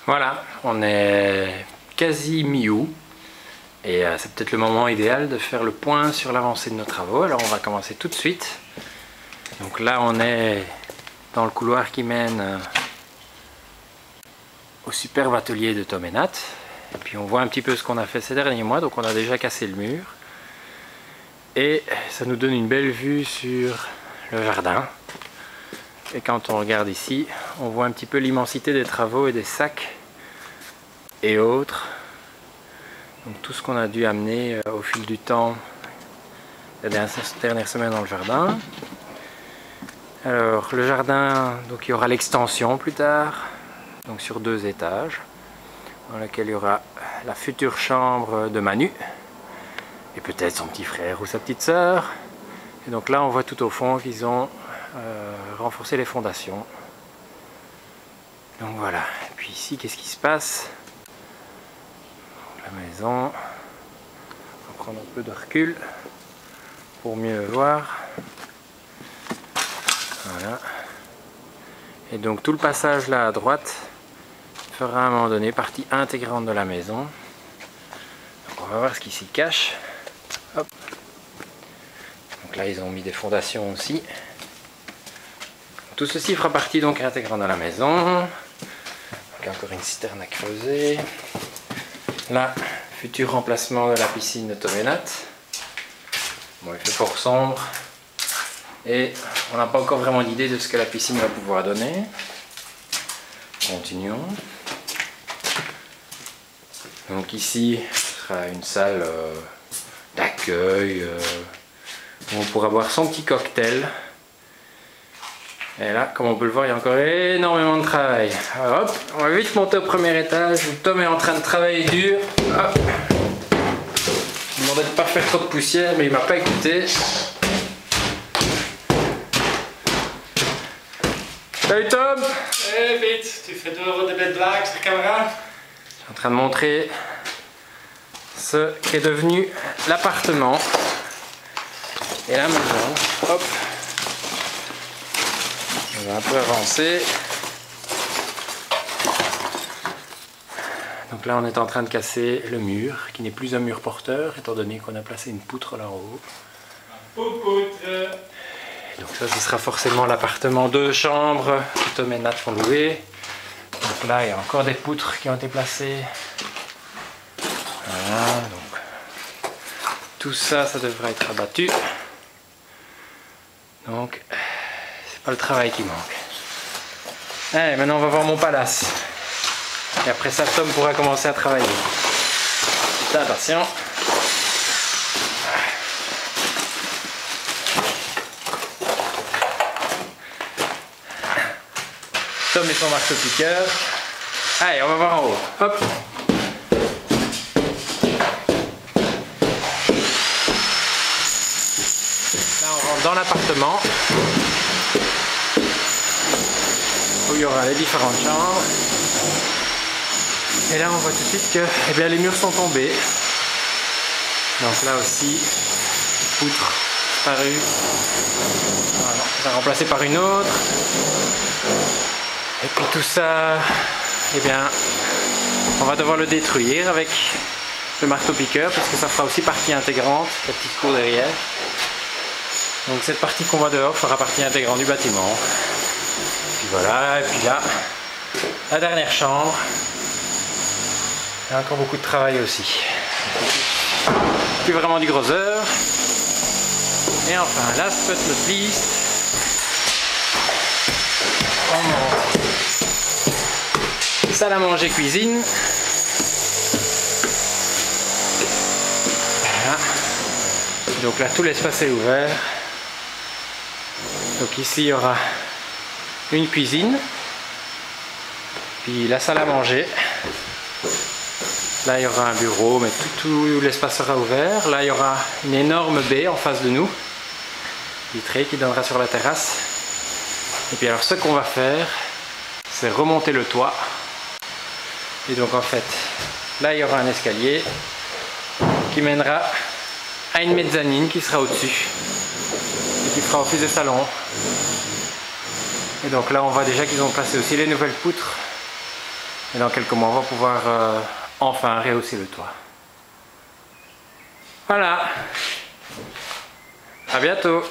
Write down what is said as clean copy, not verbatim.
Voilà, on est quasi mi-août et c'est peut-être le moment idéal de faire le point sur l'avancée de nos travaux. Alors on va commencer tout de suite. Donc là on est dans le couloir qui mène au superbe atelier de Tom et Nat. Et puis on voit un petit peu ce qu'on a fait ces derniers mois. Donc on a déjà cassé le mur et ça nous donne une belle vue sur le jardin. Et quand on regarde ici, on voit un petit peu l'immensité des travaux et des sacs et autres. Donc tout ce qu'on a dû amener au fil du temps la dernière semaine dans le jardin. Alors le jardin, donc il y aura l'extension plus tard, donc sur 2 étages, dans laquelle il y aura la future chambre de Manu et peut-être son petit frère ou sa petite sœur. Et donc là on voit tout au fond qu'ils ont renforcé les fondations. Donc voilà. Et puis ici, qu'est-ce qui se passe? La maison. On va prendre un peu de recul pour mieux voir. Voilà. Et donc tout le passage là à droite fera à un moment donné partie intégrante de la maison. Donc on va voir ce qui s'y cache. Hop. Donc là ils ont mis des fondations aussi. Tout ceci fera partie donc intégrante de la maison. Donc encore une citerne à creuser. Là, futur remplacement de la piscine de Tom et Nat. Bon, il fait fort sombre. Et on n'a pas encore vraiment d'idée de ce que la piscine va pouvoir donner. Continuons. Donc ici, ce sera une salle d'accueil où on pourra boire son petit cocktail. Et là, comme on peut le voir, il y a encore énormément de travail. Alors, hop, on va vite monter au premier étage où Tom est en train de travailler dur. Hop. Je lui demandais de ne pas faire trop de poussière, mais il m'a pas écouté. Salut Tom! Hey Pete, tu fais toujours des belles blagues sur caméra? Je suis en train de montrer ce qu'est devenu l'appartement et la maison. Hop. On va un peu avancer. Donc là on est en train de casser le mur qui n'est plus un mur porteur étant donné qu'on a placé une poutre là-haut. Poutre. Donc ça ce sera forcément l'appartement 2 chambres que Tom et Nat vont louer. Donc là il y a encore des poutres qui ont été placées. Voilà, donc tout ça, ça devrait être abattu. Donc c'est pas le travail qui manque. Allez, maintenant on va voir mon palace. Et après ça, Tom pourra commencer à travailler. Attention. Tom et son marteau-piqueur. Allez, on va voir en haut. Hop. Là, on rentre dans l'appartement où il y aura les différentes chambres. Et là, on voit tout de suite que eh bien, les murs sont tombés. Donc là aussi, poutre disparue. Voilà, ça remplacé par une autre. Et puis tout ça, eh bien, on va devoir le détruire avec le marteau-piqueur parce que ça fera aussi partie intégrante, la petite cour derrière. Donc cette partie qu'on voit dehors fera partie intégrante du bâtiment. Puis voilà, et puis là, la dernière chambre. Il y a encore beaucoup de travail aussi. Plus vraiment du gros œuvre. Et enfin, last but not least, on monte. Salle à manger, cuisine. Voilà. Donc là, tout l'espace est ouvert. Donc ici, il y aura une cuisine. Puis la salle à manger. Là, il y aura un bureau, mais tout l'espace sera ouvert. Là, il y aura une énorme baie en face de nous, vitrée, qui donnera sur la terrasse. Et puis alors, ce qu'on va faire, c'est remonter le toit. Et donc, en fait, là, il y aura un escalier qui mènera à une mezzanine qui sera au-dessus et qui fera office de salon. Et donc là, on voit déjà qu'ils ont placé aussi les nouvelles poutres Et dans quelques mois, on va pouvoir enfin rehausser le toit. Voilà. À bientôt.